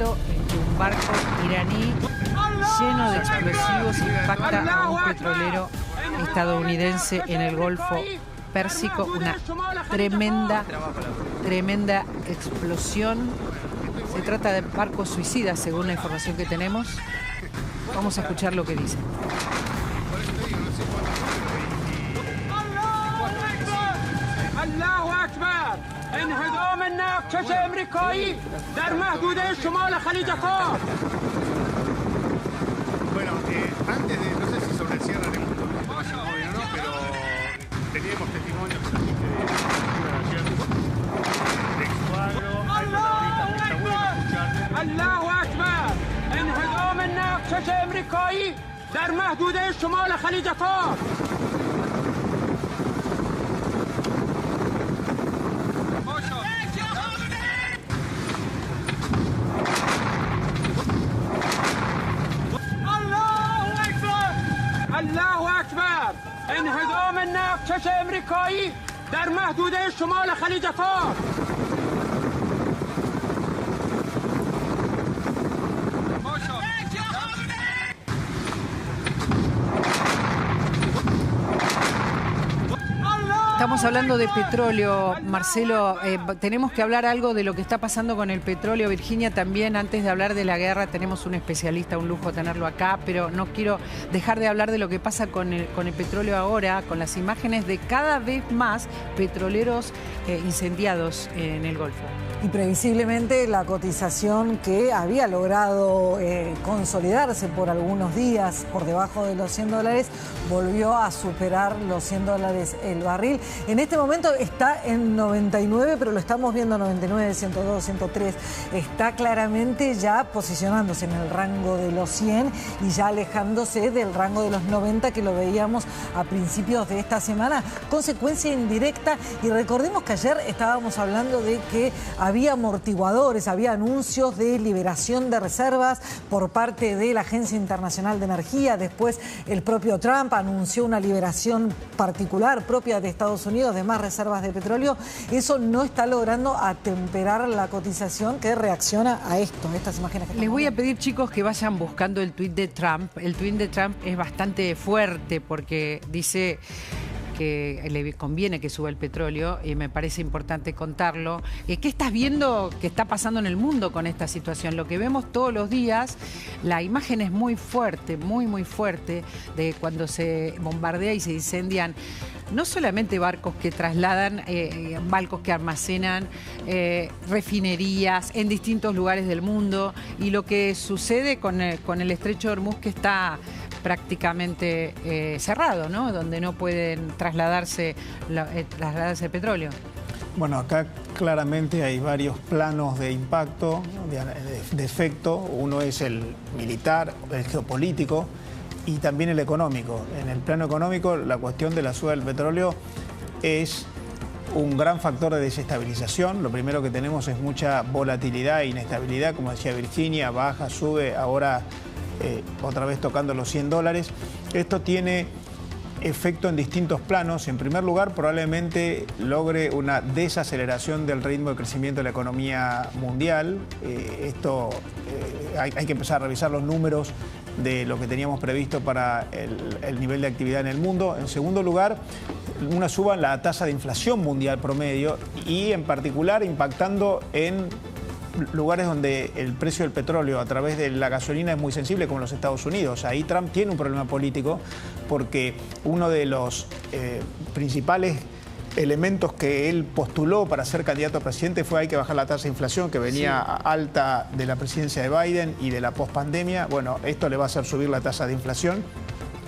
momento en que un barco iraní lleno de explosivos impacta a un petrolero estadounidense en el Golfo Pérsico. Una tremenda explosión. Se trata de barcos suicidas, según la información que tenemos. Vamos a escuchar lo que dicen. الله أكبر انهدام الناقش الأمريكي در محدوده شمال خلیج فارس. Bueno, antes de, no sé si sobre el cierre haremos obvio, ¿no? Pero teníamos testimonios de escuadro, hay protagonistas que está bueno escuchar. الله أكبر انهدام الناقش الأمريكي در محدوده شمال خلیج فارس. الله أكبر انهدام الناقش الأمريكي در محدوده شمال خلیج فارس. Estamos hablando de petróleo, Marcelo. Tenemos que hablar algo de lo que está pasando con el petróleo. Virginia, también antes de hablar de la guerra tenemos un especialista, un lujo tenerlo acá, pero no quiero dejar de hablar de lo que pasa con el petróleo ahora, con las imágenes de cada vez más petroleros incendiados en el Golfo. Y previsiblemente la cotización que había logrado consolidarse por algunos días por debajo de los $100 volvió a superar los $100 el barril. En este momento está en 99, pero lo estamos viendo 99, 102, 103. Está claramente ya posicionándose en el rango de los 100 y ya alejándose del rango de los 90 que lo veíamos a principios de esta semana. Consecuencia indirecta, y recordemos que ayer estábamos hablando de que había amortiguadores, había anuncios de liberación de reservas por parte de la Agencia Internacional de Energía. Después el propio Trump anunció una liberación particular propia de Estados Unidos de más reservas de petróleo. Eso no está logrando atemperar la cotización que reacciona a esto, a estas imágenes que Les voy a pedir, chicos, que vayan buscando el tuit de Trump. El tuit de Trump es bastante fuerte porque dice que le conviene que suba el petróleo y me parece importante contarlo. ¿Qué estás viendo que está pasando en el mundo con esta situación? Lo que vemos todos los días, la imagen es muy fuerte, muy fuerte, de cuando se bombardea y se incendian no solamente barcos que trasladan, barcos que almacenan, refinerías en distintos lugares del mundo, y lo que sucede con el estrecho de Hormuz, que está prácticamente cerrado, ¿no? Donde no pueden trasladarse el petróleo. Bueno, acá claramente hay varios planos de impacto, de efecto. Uno es el militar, el geopolítico y también el económico. En el plano económico, la cuestión de la suba del petróleo es un gran factor de desestabilización. Lo primero que tenemos es mucha volatilidad e inestabilidad, como decía Virginia, baja, sube, ahora otra vez tocando los $100. Esto tiene efecto en distintos planos. En primer lugar, probablemente logre una desaceleración del ritmo de crecimiento de la economía mundial. Hay que empezar a revisar los números de lo que teníamos previsto para el nivel de actividad en el mundo. En segundo lugar, una suba en la tasa de inflación mundial promedio y en particular impactando en lugares donde el precio del petróleo a través de la gasolina es muy sensible, como los Estados Unidos. Ahí Trump tiene un problema político porque uno de los principales elementos que él postuló para ser candidato a presidente fue: hay que bajar la tasa de inflación, que venía alta de la presidencia de Biden y de la pospandemia. Bueno, esto le va a hacer subir la tasa de inflación.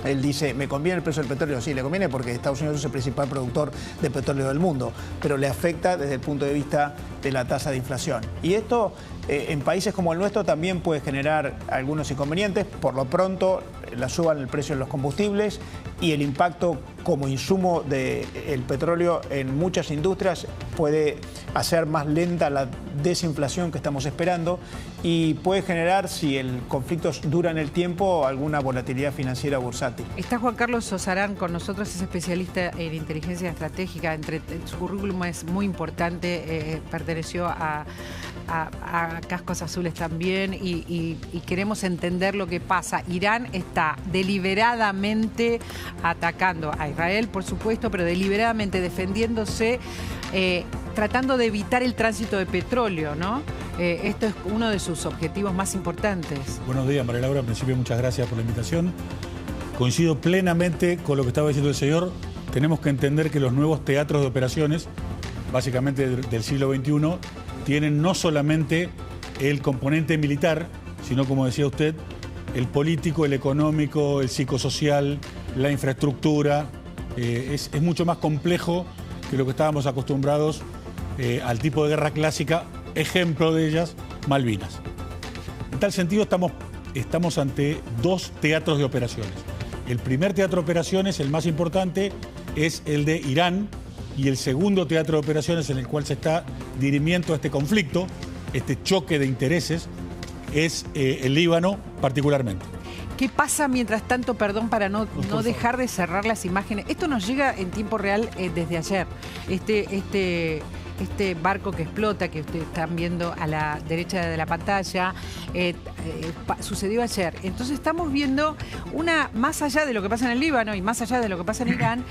Él dice, ¿me conviene el precio del petróleo? Sí, le conviene porque Estados Unidos es el principal productor de petróleo del mundo, pero le afecta desde el punto de vista de la tasa de inflación. Y esto en países como el nuestro también puede generar algunos inconvenientes. Por lo pronto, la suba en el precio de los combustibles y el impacto como insumo del petróleo en muchas industrias puede hacer más lenta la desinflación que estamos esperando y puede generar, si el conflicto dura en el tiempo, alguna volatilidad financiera bursátil. Está Juan Carlos Sosarán con nosotros, es especialista en inteligencia estratégica. Su currículum es muy importante, perteneció a a Cascos Azules también y queremos entender lo que pasa. Irán está deliberadamente atacando a Israel, por supuesto, pero deliberadamente defendiéndose, tratando de evitar el tránsito de petróleo, ¿no? Esto es uno de sus objetivos más importantes. Buenos días, María Laura. En principio, muchas gracias por la invitación. Coincido plenamente con lo que estaba diciendo el señor. Tenemos que entender que los nuevos teatros de operaciones, básicamente del siglo XXI, tienen no solamente el componente militar, sino, como decía usted, el político, el económico, el psicosocial, la infraestructura. Es mucho más complejo que lo que estábamos acostumbrados al tipo de guerra clásica, ejemplo de ellas, Malvinas. En tal sentido, estamos ante dos teatros de operaciones. El primer teatro de operaciones, el más importante, es el de Irán, y el segundo teatro de operaciones en el cual se está dirimiendo este conflicto, este choque de intereses, es el Líbano particularmente. ¿Qué pasa mientras tanto, perdón, para no dejar de cerrar las imágenes? Esto nos llega en tiempo real desde ayer. Este barco que explota, que ustedes están viendo a la derecha de la pantalla, sucedió ayer. Entonces estamos viendo más allá de lo que pasa en el Líbano y más allá de lo que pasa en Irán,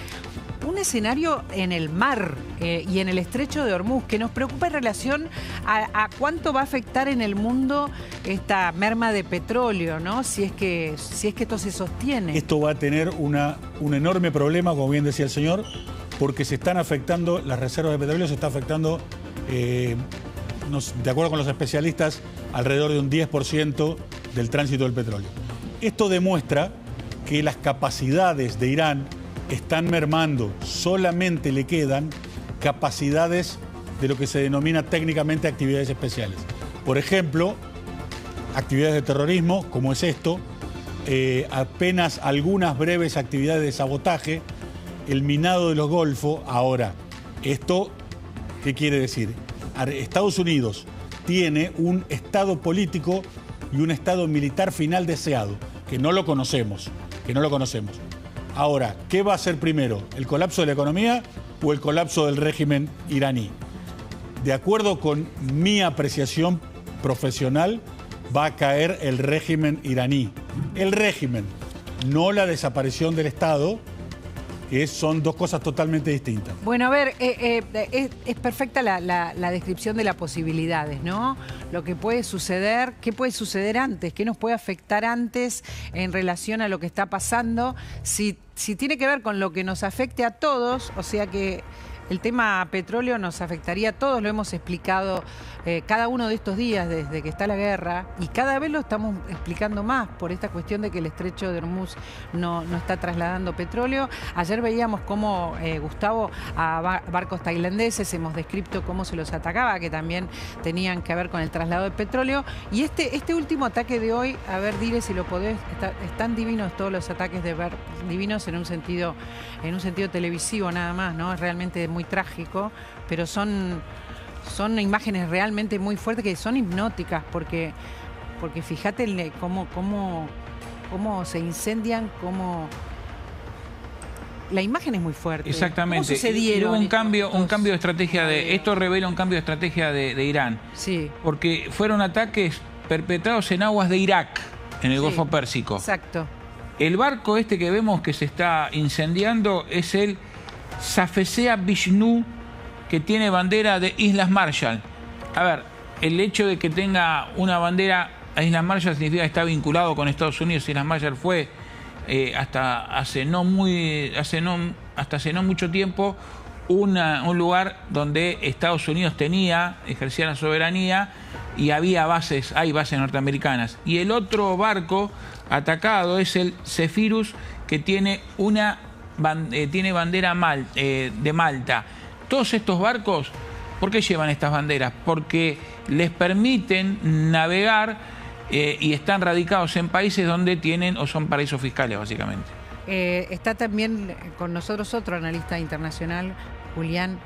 un escenario en el mar y en el estrecho de Hormuz que nos preocupa en relación a cuánto va a afectar en el mundo esta merma de petróleo, ¿no? Si es que esto se sostiene. Esto va a tener un enorme problema, como bien decía el señor, porque se están afectando, las reservas de petróleo se está afectando, de acuerdo con los especialistas, alrededor de un 10% del tránsito del petróleo. Esto demuestra que las capacidades de Irán están mermando, solamente le quedan capacidades de lo que se denomina técnicamente actividades especiales. Por ejemplo, actividades de terrorismo, como es esto, apenas algunas breves actividades de sabotaje, el minado de los Golfos. Ahora, ¿esto qué quiere decir? Estados Unidos tiene un estado político y un estado militar final deseado, que no lo conocemos. Ahora, ¿qué va a ser primero? ¿El colapso de la economía o el colapso del régimen iraní? De acuerdo con mi apreciación profesional, va a caer el régimen iraní. El régimen, no la desaparición del Estado, que son dos cosas totalmente distintas. Bueno, a ver, es perfecta la descripción de las posibilidades, ¿no? Lo que puede suceder, qué puede suceder antes, qué nos puede afectar antes en relación a lo que está pasando, si tiene que ver con lo que nos afecte a todos, o sea que el tema petróleo nos afectaría a todos, lo hemos explicado cada uno de estos días desde que está la guerra y cada vez lo estamos explicando más por esta cuestión de que el estrecho de Hormuz no está trasladando petróleo. Ayer veíamos cómo, Gustavo, a barcos tailandeses hemos descrito cómo se los atacaba, que también tenían que ver con el traslado de petróleo. Y este último ataque de hoy, a ver, dile si lo podés, están divinos todos los ataques de ver, divinos en un sentido televisivo nada más, ¿no? Es realmente muy trágico, pero son imágenes realmente muy fuertes que son hipnóticas porque fíjate cómo se incendian, cómo la imagen es muy fuerte. Exactamente. ¿Cómo sucedieron? Hubo un cambio de estrategia esto revela un cambio de estrategia de Irán. Sí. Porque fueron ataques perpetrados en aguas de Irak, en el Golfo Pérsico. Exacto. El barco este que vemos que se está incendiando es el Safesea Vishnu, que tiene bandera de Islas Marshall. A ver, el hecho de que tenga una bandera a Islas Marshall significa que está vinculado con Estados Unidos. Islas Marshall fue hasta hace no mucho tiempo un lugar donde Estados Unidos ejercía la soberanía y hay bases norteamericanas. Y el otro barco atacado es el Zephyrus, que tiene bandera de Malta. Todos estos barcos, ¿por qué llevan estas banderas? Porque les permiten navegar y están radicados en países donde tienen o son paraísos fiscales, básicamente. Está también con nosotros otro analista internacional, Julián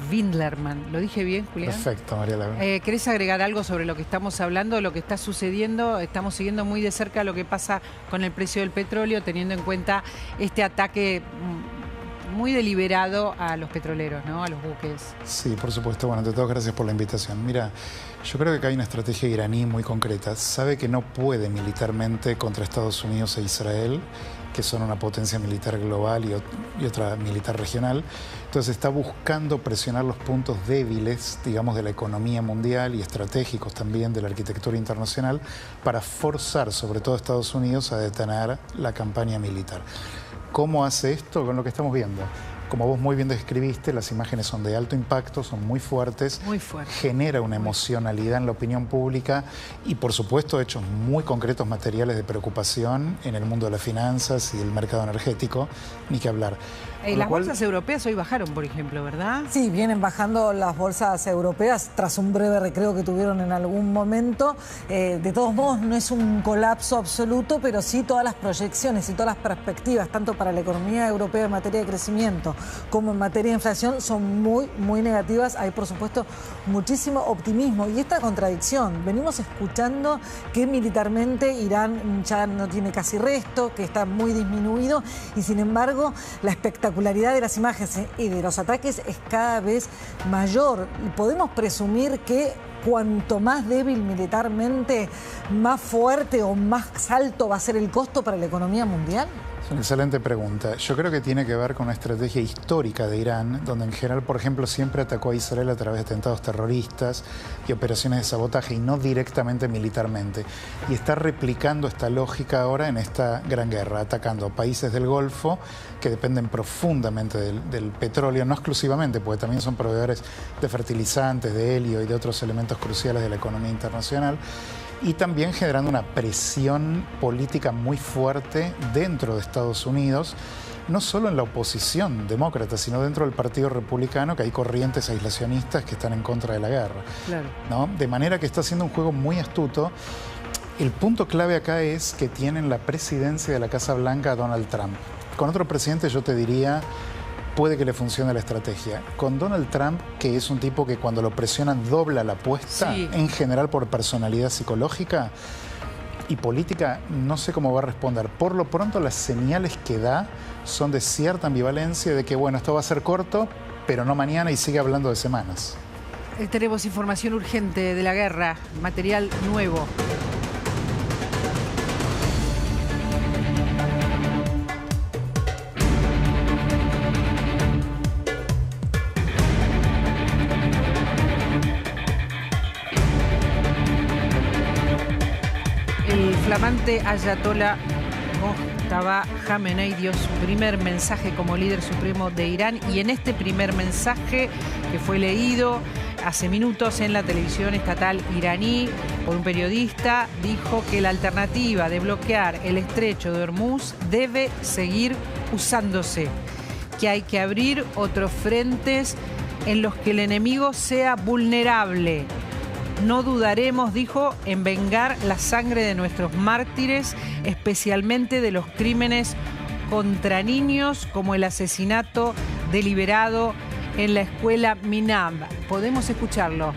Schwindlerman. ¿Lo dije bien, Julián? Perfecto, María Laura. ¿Querés agregar algo sobre lo que estamos hablando, lo que está sucediendo? Estamos siguiendo muy de cerca lo que pasa con el precio del petróleo, teniendo en cuenta este ataque muy deliberado a los petroleros, ¿no? A los buques. Sí, por supuesto. Bueno, ante todo, gracias por la invitación. Mira, yo creo que acá hay una estrategia iraní muy concreta. Sabe que no puede militarmente contra Estados Unidos e Israel, que son una potencia militar global y otra militar regional. Entonces está buscando presionar los puntos débiles, digamos, de la economía mundial y estratégicos también de la arquitectura internacional para forzar, sobre todo a Estados Unidos, a detener la campaña militar. ¿Cómo hace esto? Con lo que estamos viendo. Como vos muy bien describiste, las imágenes son de alto impacto, son muy fuertes. Muy fuerte. Genera una emocionalidad en la opinión pública y, por supuesto, hechos muy concretos materiales de preocupación en el mundo de las finanzas y del mercado energético, ni que hablar. Las bolsas europeas hoy bajaron, por ejemplo, ¿verdad? Sí, vienen bajando las bolsas europeas tras un breve recreo que tuvieron en algún momento. De todos modos, no es un colapso absoluto, pero sí todas las proyecciones y todas las perspectivas, tanto para la economía europea en materia de crecimiento como en materia de inflación, son muy, muy negativas. Hay, por supuesto, muchísimo optimismo. Y esta contradicción, venimos escuchando que militarmente Irán ya no tiene casi resto, que está muy disminuido, y sin embargo, la espectacularidad de las imágenes y de los ataques es cada vez mayor. Podemos presumir que cuanto más débil militarmente, más fuerte o más alto va a ser el costo para la economía mundial. Es una excelente pregunta. Yo creo que tiene que ver con una estrategia histórica de Irán, donde en general, por ejemplo, siempre atacó a Israel a través de atentados terroristas y operaciones de sabotaje, y no directamente militarmente. Y está replicando esta lógica ahora en esta gran guerra, atacando a países del Golfo que dependen profundamente del petróleo, no exclusivamente, porque también son proveedores de fertilizantes, de helio y de otros elementos cruciales de la economía internacional. Y también generando una presión política muy fuerte dentro de Estados Unidos, no solo en la oposición demócrata, sino dentro del Partido Republicano, que hay corrientes aislacionistas que están en contra de la guerra. Claro. ¿No? De manera que está haciendo un juego muy astuto. El punto clave acá es que tienen la presidencia de la Casa Blanca a Donald Trump. Con otro presidente yo te diría, puede que le funcione la estrategia. Con Donald Trump, que es un tipo que cuando lo presionan dobla la apuesta, sí, en general por personalidad psicológica y política, no sé cómo va a responder. Por lo pronto, las señales que da son de cierta ambivalencia, de que, bueno, esto va a ser corto, pero no mañana, y sigue hablando de semanas. Tenemos información urgente de la guerra, material nuevo. El flamante ayatolá Mojtaba Jamenei dio su primer mensaje como líder supremo de Irán, y en este primer mensaje, que fue leído hace minutos en la televisión estatal iraní por un periodista, dijo que la alternativa de bloquear el estrecho de Hormuz debe seguir usándose, que hay que abrir otros frentes en los que el enemigo sea vulnerable. No dudaremos, dijo, en vengar la sangre de nuestros mártires, especialmente de los crímenes contra niños, como el asesinato deliberado en la escuela Minab. Podemos escucharlo.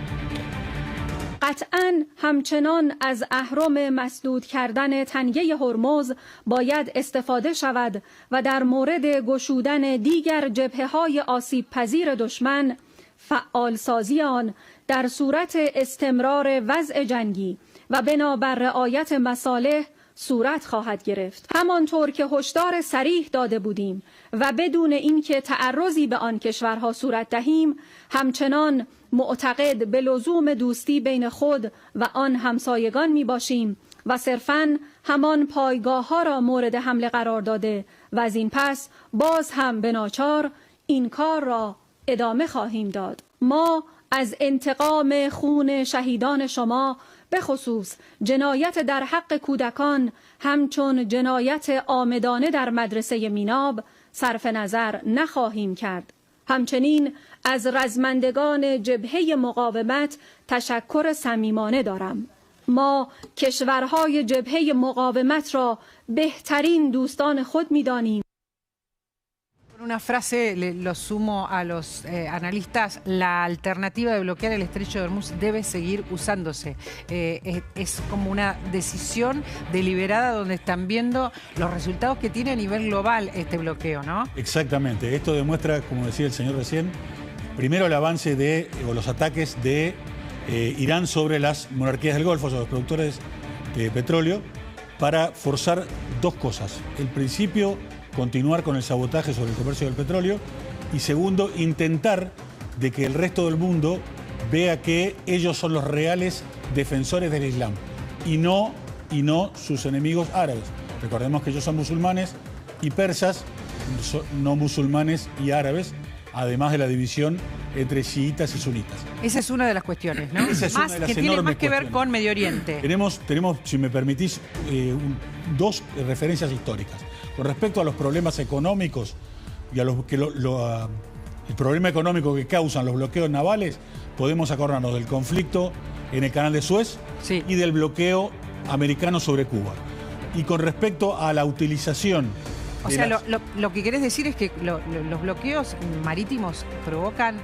قطعاً همچنان از اهرم مسدود کردن تنگه هرمز باید استفاده شود و در مورد گشودن دیگر جبهه‌های آسیب‌پذیر دشمن فعال سازی آن در صورت استمرار وضع جنگی و بنابر رعایت مصالح صورت خواهد گرفت. همانطور که هشدار صریح داده بودیم و بدون اینکه تعرضی به آن کشورها صورت دهیم، همچنان معتقد به لزوم دوستی بین خود و آن همسایگان می باشیم و صرفاً همان پایگاه‌ها را مورد حمله قرار داده و از این پس باز هم به ناچار این کار را ادامه خواهیم داد. ما از انتقام خون شهیدان شما به خصوص جنایت در حق کودکان همچون جنایت عامدانه در مدرسه میناب صرف نظر نخواهیم کرد. همچنین از رزمندگان جبهه مقاومت تشکر صمیمانه دارم. ما کشورهای جبهه مقاومت را بهترین دوستان خود می‌دانیم. una frase, lo sumo a los analistas: la alternativa de bloquear el estrecho de Hormuz debe seguir usándose. Es como una decisión deliberada donde están viendo los resultados que tiene a nivel global este bloqueo, ¿no? Exactamente. Esto demuestra, como decía el señor recién, primero el avance o los ataques de Irán sobre las monarquías del Golfo, sobre los productores de petróleo, para forzar dos cosas. El principio, continuar con el sabotaje sobre el comercio del petróleo, y segundo, intentar de que el resto del mundo vea que ellos son los reales defensores del Islam y no sus enemigos árabes. Recordemos que ellos son musulmanes y persas, no musulmanes y árabes, además de la división entre chiitas y sunitas. Esa es una de las cuestiones, ¿no? Esa es una de las que tiene más que ver con Medio Oriente. Tenemos, si me permitís, dos referencias históricas. Con respecto a los problemas económicos y a el problema económico que causan los bloqueos navales, podemos acordarnos del conflicto en el Canal de Suez y del bloqueo americano sobre Cuba. Y con respecto a la utilización... O sea, lo que querés decir es que los bloqueos marítimos provocan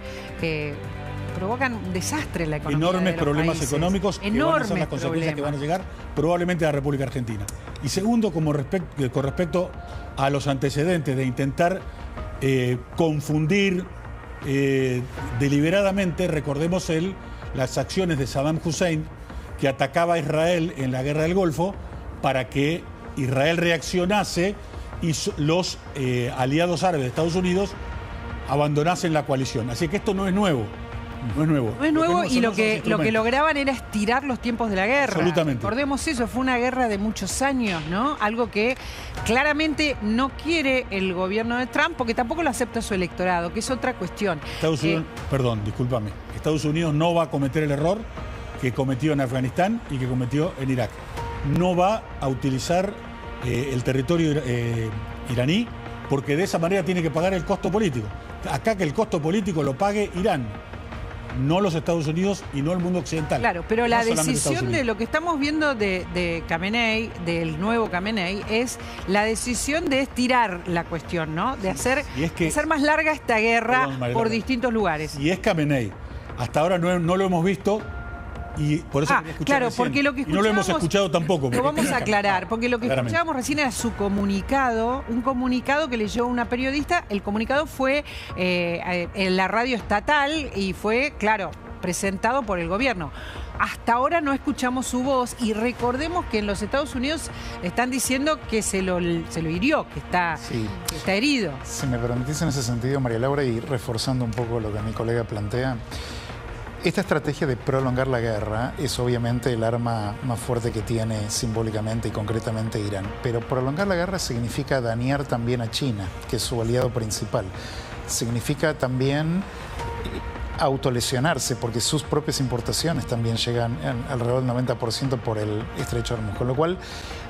desastre en la economía. Enormes problemas económicos que van a ser las consecuencias que van a llegar probablemente a la República Argentina. Y segundo, con respecto a los antecedentes de intentar confundir deliberadamente, recordemos las acciones de Saddam Hussein, que atacaba a Israel en la Guerra del Golfo para que Israel reaccionase y los aliados árabes de Estados Unidos abandonasen la coalición. Así que esto no es nuevo. No es nuevo. No es nuevo, y lo que lograban era estirar los tiempos de la guerra. Absolutamente. Recordemos eso, fue una guerra de muchos años, ¿no? Algo que claramente no quiere el gobierno de Trump, porque tampoco lo acepta su electorado, que es otra cuestión. Estados Unidos, perdón, discúlpame. Estados Unidos no va a cometer el error que cometió en Afganistán y que cometió en Irak. No va a utilizar el territorio iraní, porque de esa manera tiene que pagar el costo político. Acá que el costo político lo pague Irán, no los Estados Unidos y no el mundo occidental. Claro, pero la decisión de lo que estamos viendo de Khamenei, del nuevo Khamenei, es la decisión de estirar la cuestión, ¿no? De hacer más larga esta guerra por distintos lugares. Y es Khamenei. Hasta ahora no lo hemos visto. Y por eso claro, porque lo que escuchamos, y no lo hemos escuchado tampoco. Lo vamos a aclarar, porque lo que escuchábamos recién era su comunicado, un comunicado que leyó una periodista. El comunicado fue en la radio estatal y fue, claro, presentado por el gobierno. Hasta ahora no escuchamos su voz, y recordemos que en los Estados Unidos están diciendo que se lo hirió, que está herido. Si me permitís en ese sentido, María Laura, y reforzando un poco lo que mi colega plantea, esta estrategia de prolongar la guerra es obviamente el arma más fuerte que tiene simbólicamente y concretamente Irán. Pero prolongar la guerra significa dañar también a China, que es su aliado principal. Significa también autolesionarse, porque sus propias importaciones también llegan alrededor del 90% por el estrecho de Hormuz. Con lo cual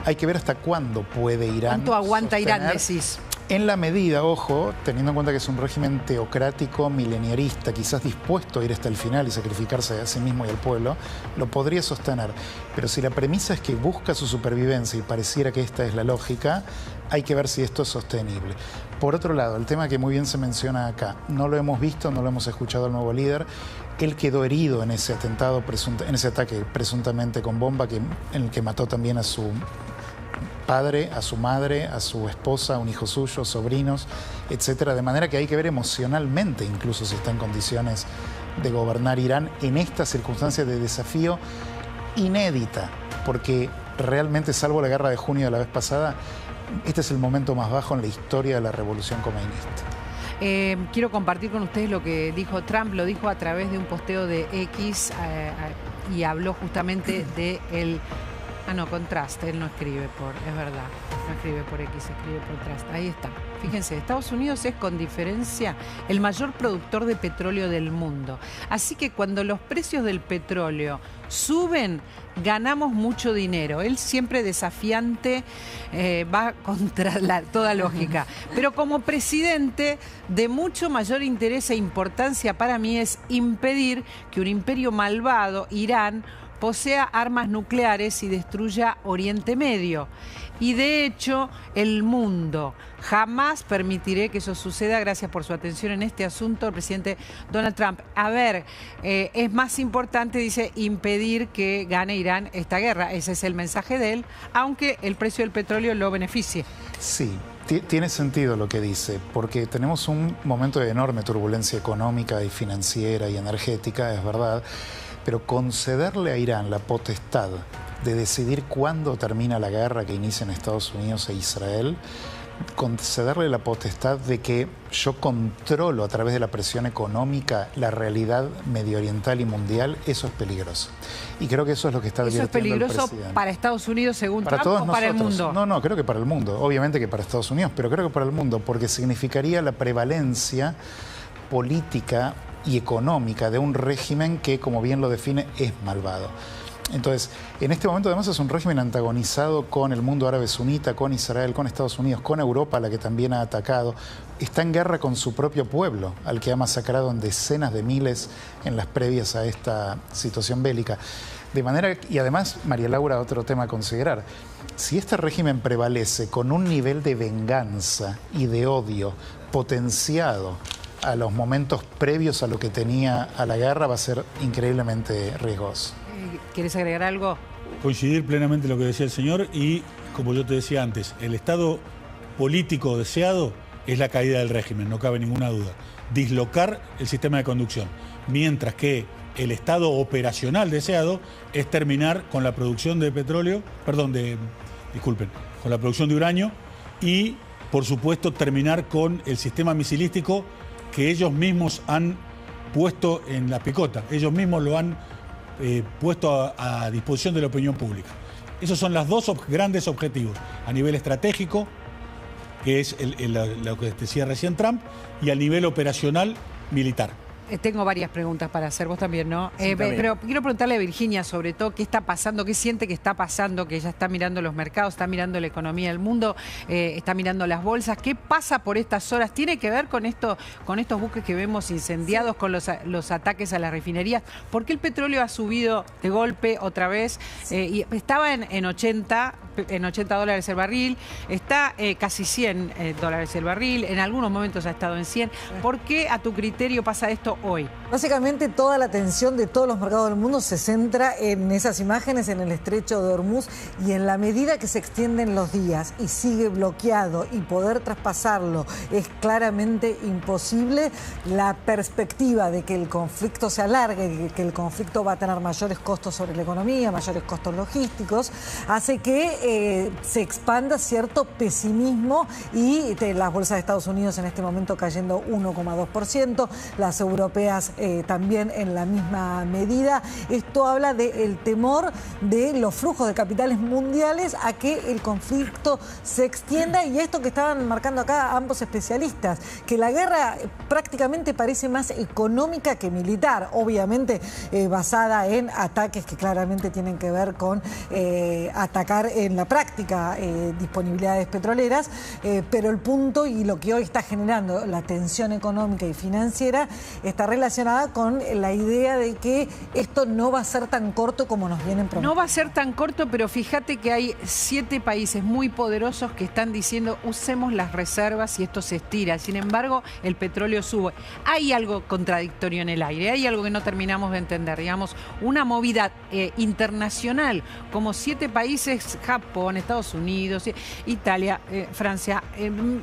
hay que ver hasta cuándo puede Irán. ¿Cuánto aguanta Irán, decís? En la medida, ojo, teniendo en cuenta que es un régimen teocrático, mileniarista, quizás dispuesto a ir hasta el final y sacrificarse a sí mismo y al pueblo, lo podría sostener. Pero si la premisa es que busca su supervivencia y pareciera que esta es la lógica, hay que ver si esto es sostenible. Por otro lado, el tema que muy bien se menciona acá, no lo hemos visto, no lo hemos escuchado al nuevo líder. Él quedó herido en ese atentado, en ese ataque presuntamente con bomba, en el que mató también a su padre, a su madre, a su esposa, a un hijo suyo, sobrinos, etcétera. De manera que hay que ver emocionalmente incluso si está en condiciones de gobernar Irán en esta circunstancia de desafío inédita, porque realmente, salvo la guerra de junio de la vez pasada, este es el momento más bajo en la historia de la revolución comeinista. Quiero compartir con ustedes lo que dijo Trump. Lo dijo a través de un posteo de X y habló justamente de el... no, con Trust, él no escribe es verdad, no escribe por X, escribe por Trust. Ahí está. Fíjense, Estados Unidos es con diferencia el mayor productor de petróleo del mundo. Así que cuando los precios del petróleo suben, ganamos mucho dinero. Él siempre desafiante, va contra toda lógica. Pero como presidente, de mucho mayor interés e importancia para mí es impedir que un imperio malvado, Irán, posea armas nucleares y destruya Oriente Medio. Y de hecho, el mundo jamás permitiré que eso suceda. Gracias por su atención en este asunto, el presidente Donald Trump. A ver, es más importante, dice, impedir que gane Irán esta guerra. Ese es el mensaje de él, aunque el precio del petróleo lo beneficie. Sí. Tiene sentido lo que dice, porque tenemos un momento de enorme turbulencia económica y financiera y energética, es verdad, pero concederle a Irán la potestad de decidir cuándo termina la guerra que inicia en Estados Unidos e Israel, concederle la potestad de que yo controlo a través de la presión económica la realidad mediooriental y mundial, eso es peligroso. Y creo que eso es lo que está advirtiendo el presidente. ¿Eso es peligroso para Estados Unidos según Trump todos o para nosotros? el mundo? No, creo que para el mundo. Obviamente que para Estados Unidos, pero creo que para el mundo, porque significaría la prevalencia política y económica de un régimen que, como bien lo define, es malvado. Entonces, en este momento además es un régimen antagonizado con el mundo árabe sunita, con Israel, con Estados Unidos, con Europa, a la que también ha atacado. Está en guerra con su propio pueblo, al que ha masacrado en decenas de miles en las previas a esta situación bélica. De manera, y además, María Laura, otro tema a considerar, si este régimen prevalece con un nivel de venganza y de odio potenciado a los momentos previos a lo que tenía a la guerra, va a ser increíblemente riesgoso. ¿Quieres agregar algo? Coincidir plenamente en lo que decía el señor y, como yo te decía antes, el estado político deseado es la caída del régimen, no cabe ninguna duda. Dislocar el sistema de conducción, mientras que el estado operacional deseado es terminar con la producción de petróleo, con la producción de uranio y, por supuesto, terminar con el sistema misilístico que ellos mismos han puesto en la picota, ellos mismos lo han puesto a disposición de la opinión pública. Esos son los dos grandes objetivos, a nivel estratégico, que es lo que decía recién Trump, y a nivel operacional militar. Tengo varias preguntas para hacer, vos también, ¿no? Sí, pero quiero preguntarle a Virginia sobre todo qué está pasando, qué siente que está pasando, que ella está mirando los mercados, está mirando la economía del mundo, está mirando las bolsas. ¿Qué pasa por estas horas? ¿Tiene que ver con estos buques que vemos incendiados, sí, con los ataques a las refinerías? ¿Por qué el petróleo ha subido de golpe otra vez? Sí. Y estaba en 80 dólares el barril, está casi 100 dólares el barril, en algunos momentos ha estado en 100. ¿Por qué, a tu criterio, pasa esto hoy? Básicamente toda la atención de todos los mercados del mundo se centra en esas imágenes, en el estrecho de Hormuz, y en la medida que se extienden los días y sigue bloqueado y poder traspasarlo es claramente imposible, la perspectiva de que el conflicto se alargue, que el conflicto va a tener mayores costos sobre la economía, mayores costos logísticos, hace que se expanda cierto pesimismo y las bolsas de Estados Unidos en este momento cayendo 1,2%, las europeas también en la misma medida. Esto habla del temor de los flujos de capitales mundiales a que el conflicto se extienda, y esto que estaban marcando acá ambos especialistas, que la guerra prácticamente parece más económica que militar, obviamente basada en ataques que claramente tienen que ver con atacar en la práctica disponibilidades petroleras, pero el punto y lo que hoy está generando la tensión económica y financiera está relacionada con la idea de que esto no va a ser tan corto como nos vienen prometiendo. No va a ser tan corto, pero fíjate que hay 7 países muy poderosos que están diciendo usemos las reservas y esto se estira. Sin embargo, el petróleo sube. Hay algo contradictorio en el aire, hay algo que no terminamos de entender. Digamos, una movida internacional, como 7 países, Japón, Estados Unidos, Italia, Francia,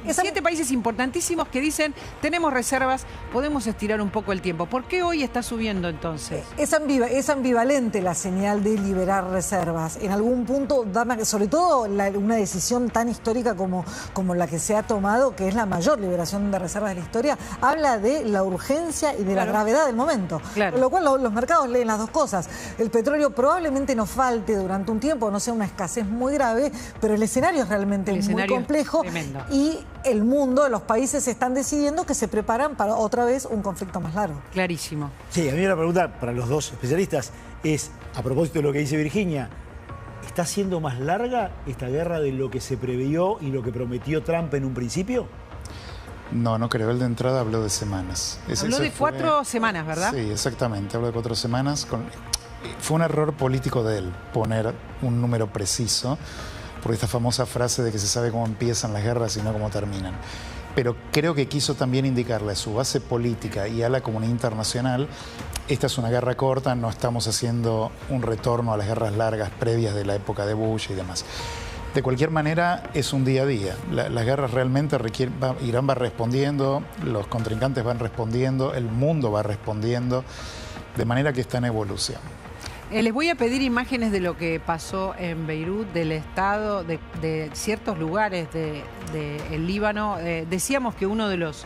7 países importantísimos que dicen tenemos reservas, podemos estirar un poco el tiempo. ¿Por qué hoy está subiendo entonces? Es ambivalente la señal de liberar reservas. En algún punto, sobre todo una decisión tan histórica como la que se ha tomado, que es la mayor liberación de reservas de la historia, habla de la urgencia y de la gravedad del momento. Claro. Con lo cual los mercados leen las dos cosas. El petróleo probablemente nos falte durante un tiempo, no sea una escasez muy grave, pero el escenario es realmente muy complejo. Y el mundo, los países están decidiendo que se preparan para otra vez un conflicto más largo. Clarísimo. Sí, a mí la pregunta para los dos especialistas es, a propósito de lo que dice Virginia, ¿está siendo más larga esta guerra de lo que se previó y lo que prometió Trump en un principio? No creo. Él de entrada habló de semanas. Habló de 4 semanas, ¿verdad? Sí, exactamente. Habló de 4 semanas. fue un error político de él poner un número preciso, por esta famosa frase de que se sabe cómo empiezan las guerras y no cómo terminan. Pero creo que quiso también indicarle a su base política y a la comunidad internacional: esta es una guerra corta, no estamos haciendo un retorno a las guerras largas previas de la época de Bush y demás. De cualquier manera, es un día a día. Las guerras realmente requieren, Irán va respondiendo, los contrincantes van respondiendo, el mundo va respondiendo, de manera que está en evolución. Les voy a pedir imágenes de lo que pasó en Beirut, del estado, de ciertos lugares del Líbano. Decíamos que uno de los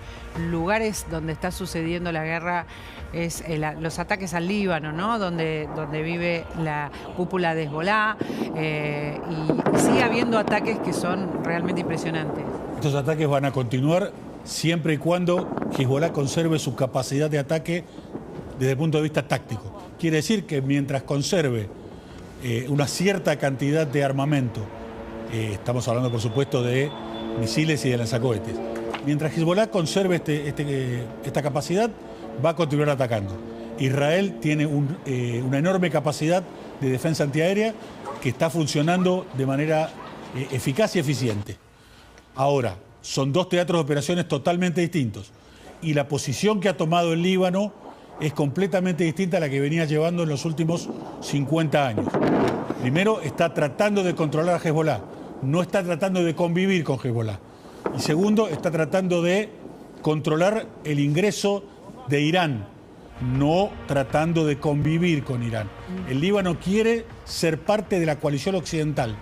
lugares donde está sucediendo la guerra es los ataques al Líbano, ¿no? Donde vive la cúpula de Hezbollah, y sigue habiendo ataques que son realmente impresionantes. Estos ataques van a continuar siempre y cuando Hezbollah conserve su capacidad de ataque desde el punto de vista táctico. Quiere decir que mientras conserve una cierta cantidad de armamento, estamos hablando por supuesto de misiles y de lanzacohetes, mientras Hezbollah conserve esta capacidad, va a continuar atacando. Israel tiene una enorme capacidad de defensa antiaérea que está funcionando de manera eficaz y eficiente. Ahora, son dos teatros de operaciones totalmente distintos y la posición que ha tomado el Líbano es completamente distinta a la que venía llevando en los últimos 50 años. Primero, está tratando de controlar a Hezbollah, no está tratando de convivir con Hezbollah. Y segundo, está tratando de controlar el ingreso de Irán, no tratando de convivir con Irán. El Líbano quiere ser parte de la coalición occidental,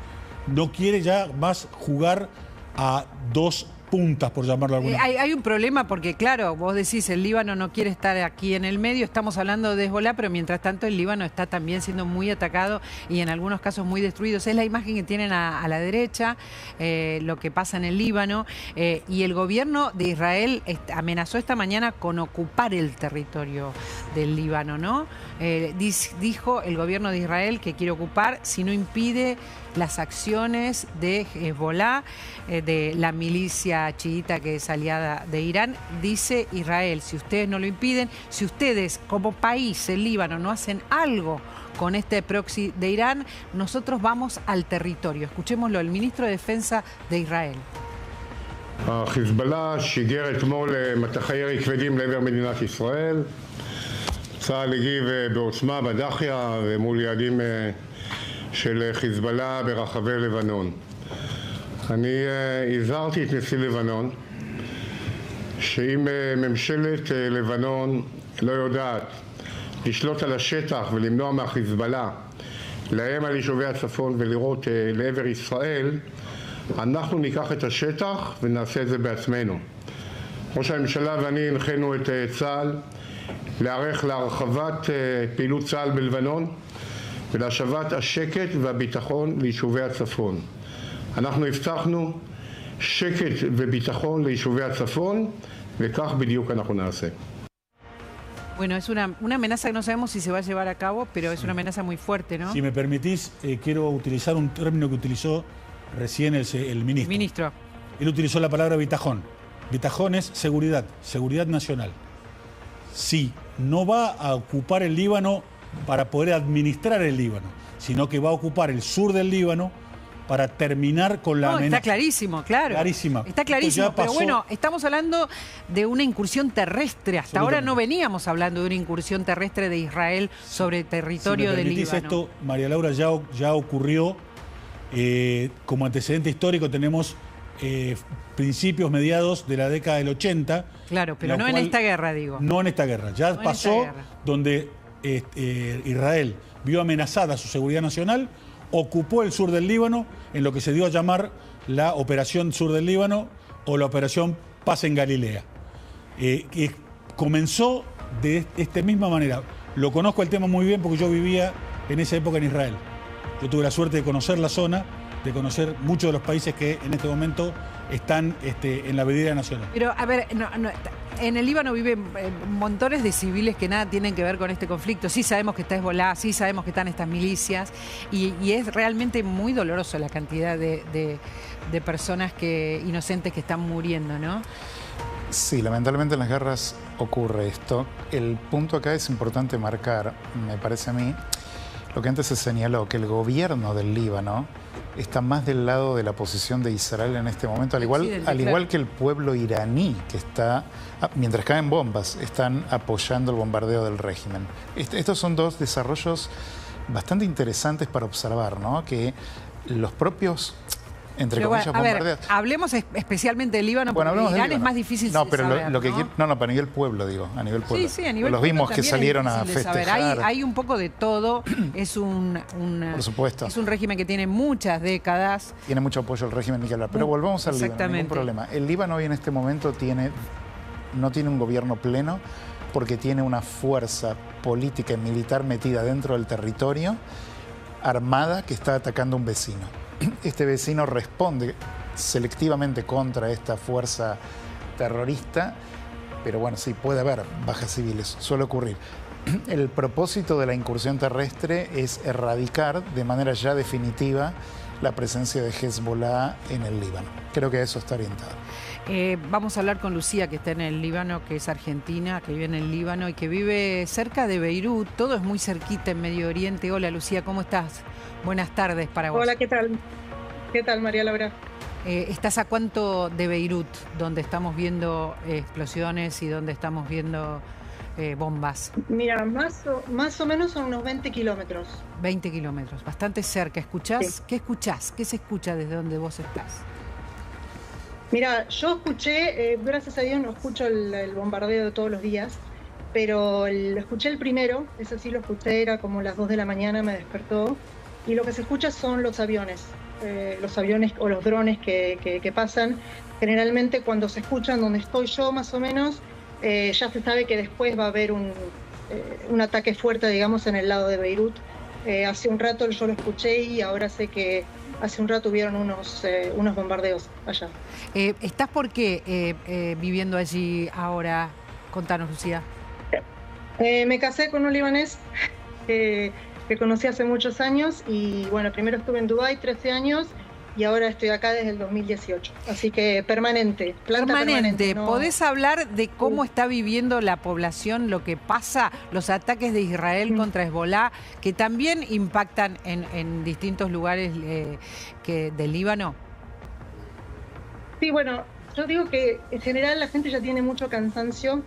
no quiere ya más jugar a dos puntas, por llamarlo de alguna manera. Hay un problema porque, claro, vos decís el Líbano no quiere estar aquí en el medio, estamos hablando de Hezbollah, pero mientras tanto el Líbano está también siendo muy atacado y en algunos casos muy destruido. Es la imagen que tienen a la derecha, lo que pasa en el Líbano, y el gobierno de Israel amenazó esta mañana con ocupar el territorio del Líbano, ¿no? Dijo el gobierno de Israel que quiere ocupar si no impide las acciones de Hezbollah, de la milicia chiita que es aliada de Irán. Dice Israel, si ustedes no lo impiden, si ustedes como país, el Líbano, no hacen algo con este proxy de Irán, nosotros vamos al territorio. Escuchémoslo, el ministro de Defensa de Israel. חיזבאללה שיגר אתמול מטחי ירי כבדים לעבר מדינת ישראל. צה"ל הגיב בעוצמה בדחיה ומול יעדים של חיזבאללה ברחבי לבנון. אני הזהרתי את נשיא לבנון שאם ממשלת לבנון לא יודעת לשלוט על השטח ולמנוע מהחיזבאללה לאיים על יישובי הצפון ולירות לעבר ישראל, אנחנו ניקח את השטח ונעשה את זה בעצמנו. ראש הממשלה ואני הנחינו את צה"ל להיערך להרחבת פעילות צה"ל בלבנון ולהשבת השקט והביטחון ליישובי הצפון. אנחנו הבטחנו שקט וביטחון ליישובי הצפון, וכך בדיוק אנחנו נעשה. Bueno, es una amenaza que no sabemos si se va a llevar a cabo, pero es una amenaza muy fuerte, ¿no? Si me permitís, quiero utilizar un término que utilizó recién el ministro. Él utilizó la palabra bitajón. Bitajón es seguridad, seguridad nacional. Sí, no va a ocupar el Líbano para poder administrar el Líbano, sino que va a ocupar el sur del Líbano para terminar con la amenaza. Está clarísimo, claro. Clarísima. Está clarísimo, pero bueno, estamos hablando de una incursión terrestre. Hasta ahora no veníamos hablando de una incursión terrestre de Israel sobre el territorio del Líbano. Esto, María Laura, ya ocurrió. Como antecedente histórico tenemos principios, mediados de la década del 80. Claro, pero no en esta guerra, digo. No en esta guerra. Ya pasó donde Israel vio amenazada su seguridad nacional, ocupó el sur del Líbano en lo que se dio a llamar la Operación Sur del Líbano o la Operación Paz en Galilea. Comenzó de esta misma manera. Lo conozco el tema muy bien porque yo vivía en esa época en Israel. Yo tuve la suerte de conocer la zona, de conocer muchos de los países que en este momento están en la medida nacional. Pero, a ver, en el Líbano viven montones de civiles que nada tienen que ver con este conflicto. Sí sabemos que está Hezbollah, sí sabemos que están estas milicias y es realmente muy doloroso la cantidad de personas inocentes que están muriendo, ¿no? Sí, lamentablemente en las guerras ocurre esto. El punto acá es importante marcar, me parece a mí, lo que antes se señaló, que el gobierno del Líbano está más del lado de la posición de Israel en este momento, al igual que el pueblo iraní, que está, mientras caen bombas, están apoyando el bombardeo del régimen. Estos son dos desarrollos bastante interesantes para observar, ¿no? Que los propios, entre comillas, bombardeos... hablemos especialmente del Líbano, porque Irán es más difícil de saber, para nivel pueblo, digo, a nivel pueblo. Sí, a nivel los pueblo vimos que salieron a festejar. Hay un poco de todo, por supuesto. Es un régimen que tiene muchas décadas. Tiene mucho apoyo el régimen, ni que hablar. Pero volvamos al Líbano, ningún problema. El Líbano hoy en este momento no tiene un gobierno pleno, porque tiene una fuerza política y militar metida dentro del territorio, armada, que está atacando a un vecino. Este vecino responde selectivamente contra esta fuerza terrorista, pero bueno, sí, puede haber bajas civiles, suele ocurrir. El propósito de la incursión terrestre es erradicar de manera ya definitiva la presencia de Hezbollah en el Líbano. Creo que eso está orientado. Vamos a hablar con Lucía, que está en el Líbano, que es argentina, que vive en el Líbano y que vive cerca de Beirut. Todo es muy cerquita en Medio Oriente. Hola, Lucía, ¿cómo estás? Buenas tardes para vos. Hola, ¿qué tal? ¿Qué tal, María Laura? ¿Estás a cuánto de Beirut, donde estamos viendo explosiones y donde estamos viendo bombas? Mira, más o menos son unos 20 kilómetros. 20 kilómetros, bastante cerca. ¿Escuchás? Sí. ¿Qué escuchás? ¿Qué se escucha desde donde vos estás? Mira, yo escuché, gracias a Dios no escucho el bombardeo de todos los días, pero escuché el primero, ese sí lo escuché, era como las 2 de la mañana, me despertó, y lo que se escucha son los aviones o los drones que pasan. Generalmente cuando se escuchan donde estoy yo más o menos, ya se sabe que después va a haber un ataque fuerte, digamos, en el lado de Beirut. Hace un rato yo lo escuché y ahora sé que hace un rato hubieron unos bombardeos allá. ¿Estás por qué viviendo allí ahora? Contanos, Lucía. Me casé con un libanés que conocí hace muchos años y bueno, primero estuve en Dubái 13 años y ahora estoy acá desde el 2018. Así que permanente, planta permanente. ¿No? ¿Podés hablar de cómo está viviendo la población, lo que pasa, los ataques de Israel contra Hezbollah, que también impactan en distintos lugares del Líbano? Sí, bueno, yo digo que en general la gente ya tiene mucho cansancio.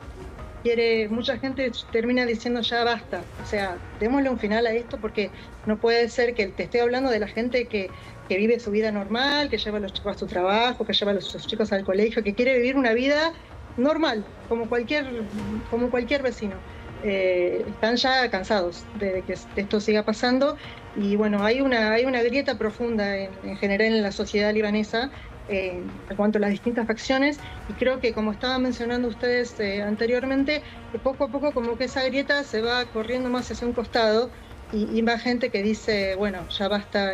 Mucha gente termina diciendo ya basta, o sea, démosle un final a esto porque no puede ser que te estoy hablando de la gente que vive su vida normal, que lleva a los chicos a su trabajo, que lleva a sus chicos al colegio, que quiere vivir una vida normal, como cualquier vecino. Están ya cansados de que esto siga pasando y bueno, hay una grieta profunda en general en la sociedad libanesa en cuanto a las distintas facciones y creo que como estaban mencionando ustedes anteriormente, poco a poco como que esa grieta se va corriendo más hacia un costado y más gente que dice, bueno, ya basta,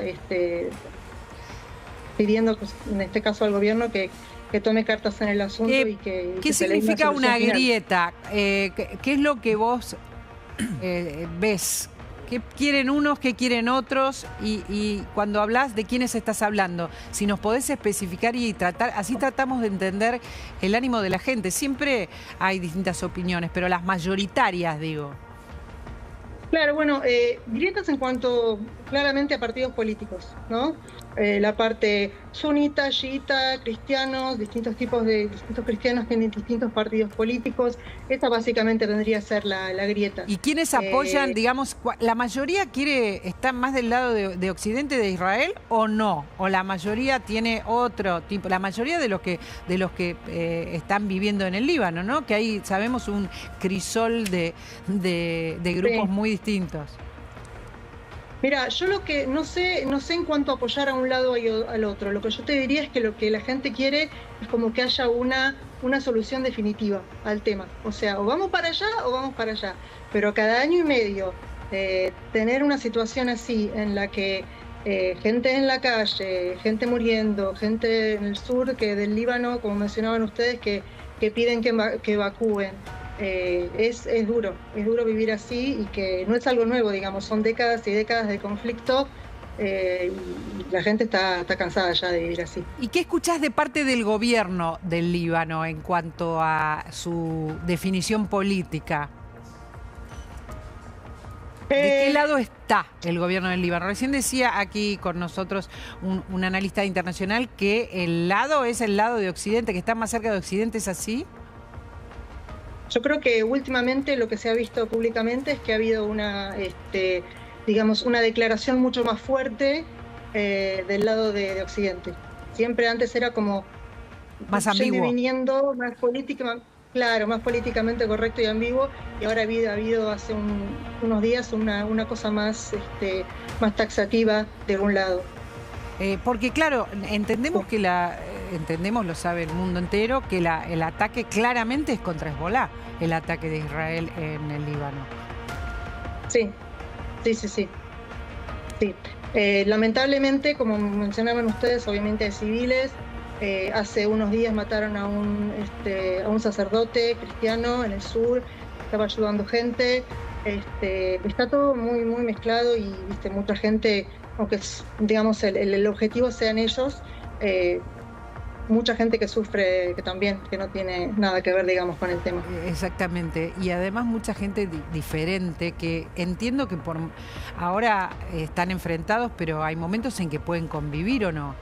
pidiendo en este caso al gobierno que tome cartas en el asunto y que... ¿Qué significa una grieta? ¿Qué es lo que vos ves? ¿Qué quieren unos, qué quieren otros? Y cuando hablas, ¿de quiénes estás hablando? Si nos podés especificar y tratar, así tratamos de entender el ánimo de la gente. Siempre hay distintas opiniones, pero las mayoritarias, digo. Claro, bueno, grietas en cuanto claramente a partidos políticos, ¿no? La parte sunita, chiita, cristianos, distintos cristianos tienen distintos partidos políticos. Esta básicamente vendría a ser la grieta. ¿Y quiénes apoyan, digamos, la mayoría está más del lado de Occidente, de Israel, o no? ¿O la mayoría tiene otro tipo? La mayoría de los que están viviendo en el Líbano, ¿no? Que ahí sabemos un crisol de grupos muy distintos. Mira, yo lo que no sé en cuanto a apoyar a un lado y al otro. Lo que yo te diría es que lo que la gente quiere es como que haya una solución definitiva al tema. O sea, o vamos para allá o vamos para allá. Pero cada año y medio tener una situación así en la que gente en la calle, gente muriendo, gente en el sur del Líbano, como mencionaban ustedes, que piden que evacúen. Es duro vivir así y que no es algo nuevo, digamos, son décadas y décadas de conflicto y la gente está cansada ya de vivir así. ¿Y qué escuchás de parte del gobierno del Líbano en cuanto a su definición política? ¿De qué lado está el gobierno del Líbano? Recién decía aquí con nosotros un analista internacional que el lado es el lado de Occidente, que está más cerca de Occidente, ¿es así? Yo creo que últimamente lo que se ha visto públicamente es que ha habido una, digamos, una declaración mucho más fuerte del lado de Occidente. Siempre antes era como más ambiguo, viniendo, más política, claro, más políticamente correcto y ambiguo, y ahora ha habido hace unos días una cosa más, más taxativa de un lado. Porque claro, entendemos que entendemos, lo sabe el mundo entero, que el ataque claramente es contra Hezbolá, el ataque de Israel en el Líbano. Sí. Lamentablemente, como mencionaban ustedes, obviamente hay civiles. Hace unos días mataron a un sacerdote cristiano en el sur, estaba ayudando gente. Está todo muy, muy mezclado y mucha gente, aunque digamos el objetivo sean ellos, mucha gente que sufre, que no tiene nada que ver, digamos, con el tema. Exactamente, y además mucha gente diferente que entiendo que por ahora están enfrentados, pero hay momentos en que pueden convivir, ¿o no?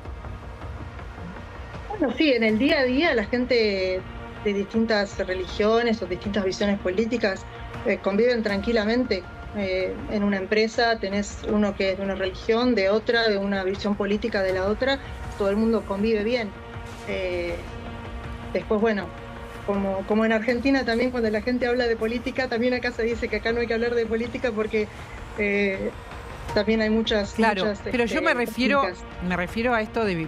Bueno, sí, en el día a día la gente de distintas religiones o distintas visiones políticas conviven tranquilamente. En una empresa tenés uno que es de una religión, de otra, de una visión política de la otra, todo el mundo convive bien. Después, bueno, como en Argentina también, cuando la gente habla de política, también acá se dice que acá no hay que hablar de política porque también hay muchas... Claro, pero yo me refiero a esto de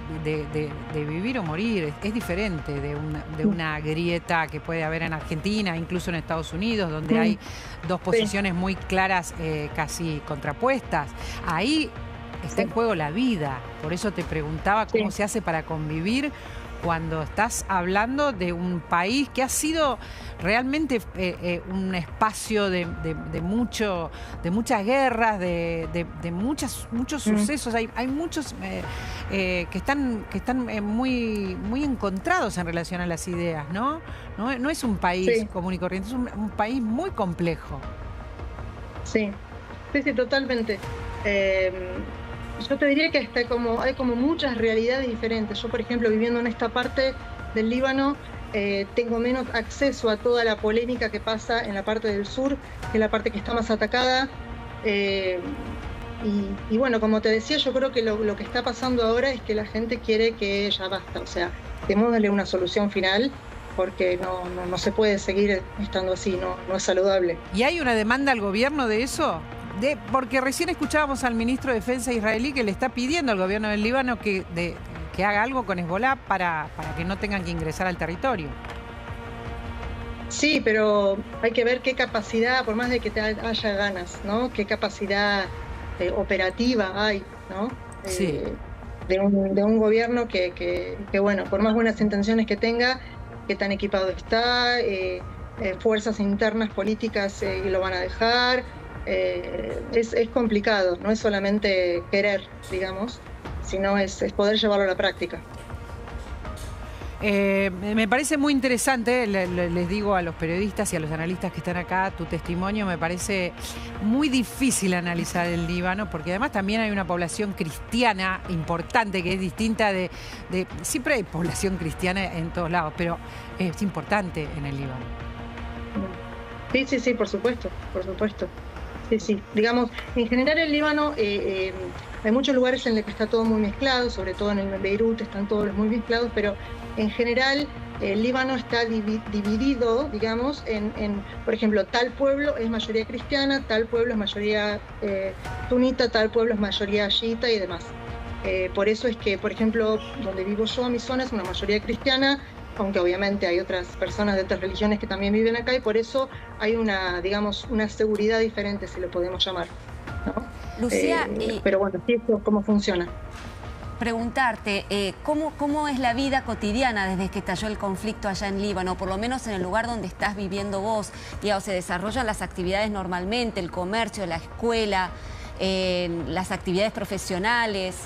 vivir o morir. Es diferente de una grieta que puede haber en Argentina, incluso en Estados Unidos, donde hay dos posiciones muy claras, casi contrapuestas. Ahí está en juego la vida. Por eso te preguntaba cómo se hace para convivir cuando estás hablando de un país que ha sido realmente un espacio de muchas guerras, de muchos sucesos. Hay muchos que están muy encontrados en relación a las ideas, ¿no? No es un país común y corriente, es un país muy complejo. Sí, totalmente. Yo te diría que hay como muchas realidades diferentes. Yo, por ejemplo, viviendo en esta parte del Líbano, tengo menos acceso a toda la polémica que pasa en la parte del sur, que es la parte que está más atacada. Y bueno, como te decía, yo creo que lo que está pasando ahora es que la gente quiere que ya basta. O sea, démosle una solución final, porque no se puede seguir estando así, no es saludable. ¿Y hay una demanda al gobierno de eso? Porque recién escuchábamos al ministro de Defensa israelí que le está pidiendo al gobierno del Líbano que haga algo con Hezbolá para que no tengan que ingresar al territorio. Sí, pero hay que ver qué capacidad, por más de que haya ganas, ¿no? Qué capacidad operativa hay, ¿no? Sí. De un gobierno que, bueno, por más buenas intenciones que tenga, qué tan equipado está, fuerzas internas políticas lo van a dejar. Es complicado, no es solamente querer, digamos, sino es poder llevarlo a la práctica. Me parece muy interesante, les digo a los periodistas y a los analistas que están acá, tu testimonio. Me parece muy difícil analizar el Líbano, porque además también hay una población cristiana importante que es distinta siempre hay población cristiana en todos lados, pero es importante en el Líbano. Sí, por supuesto. Sí. Digamos, en general el Líbano, hay muchos lugares en los que está todo muy mezclado, sobre todo en el Beirut están todos muy mezclados, pero en general el Líbano está dividido, digamos, por ejemplo, tal pueblo es mayoría cristiana, tal pueblo es mayoría sunita, tal pueblo es mayoría chiita y demás. Por eso es que, por ejemplo, donde vivo yo, mi zona es una mayoría cristiana, aunque obviamente hay otras personas de otras religiones que también viven acá, y por eso hay una seguridad diferente, si lo podemos llamar, ¿no? Lucía, pero bueno, sí, ¿cómo funciona? Preguntarte, ¿cómo es la vida cotidiana desde que estalló el conflicto allá en Líbano? Por lo menos en el lugar donde estás viviendo vos, digamos, ¿se desarrollan las actividades normalmente, el comercio, la escuela, las actividades profesionales?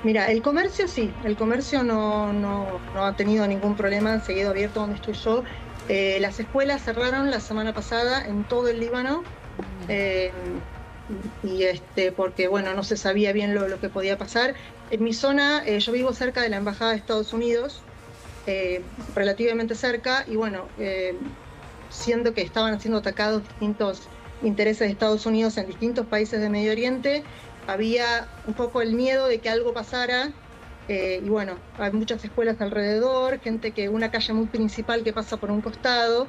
Mira, el comercio sí, el comercio no ha tenido ningún problema, han seguido abierto donde estoy yo. Las escuelas cerraron la semana pasada en todo el Líbano, porque bueno, no se sabía bien lo que podía pasar. En mi zona, yo vivo cerca de la Embajada de Estados Unidos, relativamente cerca, y bueno, siendo que estaban siendo atacados distintos intereses de Estados Unidos en distintos países de Medio Oriente, había un poco el miedo de que algo pasara, y bueno, hay muchas escuelas alrededor, una calle muy principal que pasa por un costado,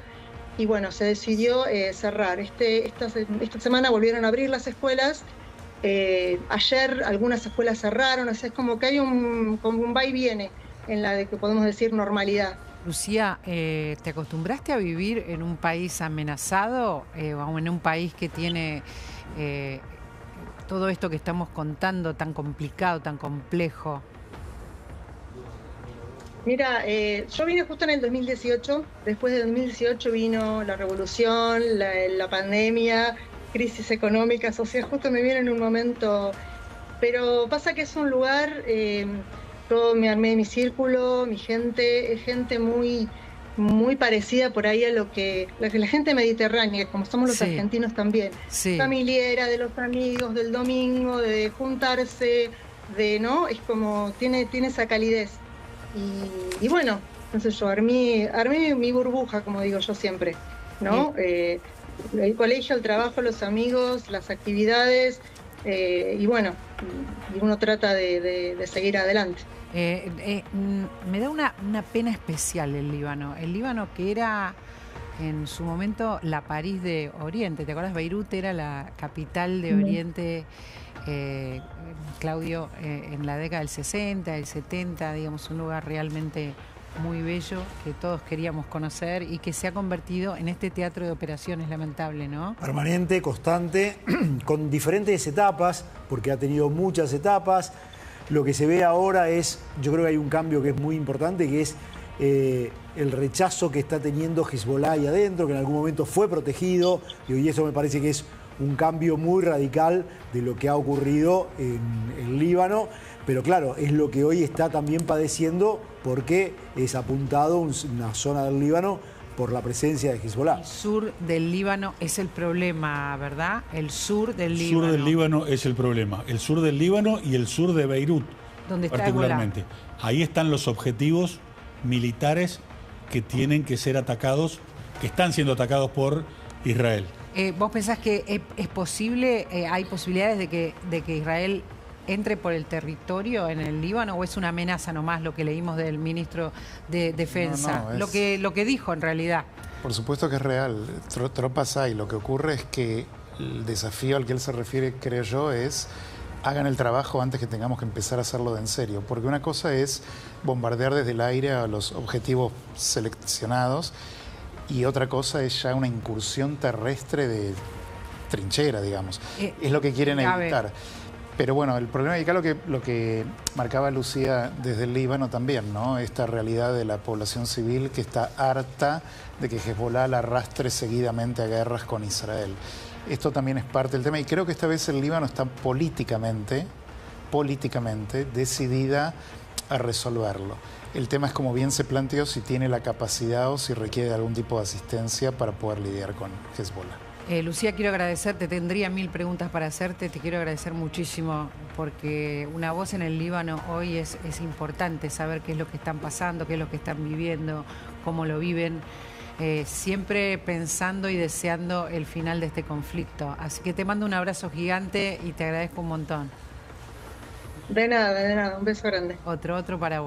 y bueno, se decidió cerrar. Esta semana volvieron a abrir las escuelas. Ayer algunas escuelas cerraron, o sea, es como que hay como un va y viene en la de que podemos decir normalidad. Lucía, ¿te acostumbraste a vivir en un país amenazado o en un país que tiene todo esto que estamos contando tan complicado, tan complejo? Mira, yo vine justo en el 2018, después de 2018 vino la revolución, la pandemia, crisis económica, social, justo me vine en un momento, pero pasa que es un lugar, yo me armé mi círculo, mi gente, es gente muy, muy parecida por ahí a lo que la gente mediterránea, como somos los argentinos también, familiera, de los amigos, del domingo, de juntarse, ¿no? Es como, tiene esa calidez. Y bueno, entonces yo armé mi burbuja, como digo yo siempre, ¿no? El colegio, el trabajo, los amigos, las actividades, y bueno, y uno trata de seguir adelante. Me da una pena especial el Líbano. El Líbano, que era en su momento la París de Oriente. ¿Te acuerdas? Beirut era la capital de Oriente, Claudio, en la década del 60, del 70, digamos, un lugar realmente muy bello que todos queríamos conocer y que se ha convertido en este teatro de operaciones, lamentable, ¿no? Permanente, constante, con diferentes etapas, porque ha tenido muchas etapas. Lo que se ve ahora es, yo creo que hay un cambio que es muy importante, que es el rechazo que está teniendo Hezbollah ahí adentro, que en algún momento fue protegido, y eso me parece que es un cambio muy radical de lo que ha ocurrido en el Líbano, pero claro, es lo que hoy está también padeciendo porque es apuntado una zona del Líbano por la presencia de Hezbollah. El sur del Líbano es el problema, ¿verdad? El sur del Líbano. El sur del Líbano es el problema. El sur del Líbano y el sur de Beirut, donde está particularmente. Ahí están los objetivos militares que tienen que ser atacados, que están siendo atacados por Israel. ¿Vos pensás que es posible, hay posibilidades de que Israel entre por el territorio en el Líbano, o es una amenaza nomás lo que leímos del ministro de Defensa? No, lo que dijo en realidad. Por supuesto que es real. Tropas hay. Lo que ocurre es que el desafío al que él se refiere, creo yo, es hagan el trabajo antes que tengamos que empezar a hacerlo de en serio. Porque una cosa es bombardear desde el aire a los objetivos seleccionados, y otra cosa es ya una incursión terrestre de trinchera, digamos. Es lo que quieren evitar. Pero bueno, el problema, y acá lo que marcaba Lucía desde el Líbano también, ¿no? Esta realidad de la población civil que está harta de que Hezbollah la arrastre seguidamente a guerras con Israel. Esto también es parte del tema, y creo que esta vez el Líbano está políticamente decidida a resolverlo. El tema es, como bien se planteó, si tiene la capacidad o si requiere algún tipo de asistencia para poder lidiar con Hezbollah. Lucía, quiero agradecerte, tendría 1000 preguntas para hacerte, te quiero agradecer muchísimo porque una voz en el Líbano hoy es importante, saber qué es lo que están pasando, qué es lo que están viviendo, cómo lo viven, siempre pensando y deseando el final de este conflicto. Así que te mando un abrazo gigante y te agradezco un montón. De nada, un beso grande. Otro para vos.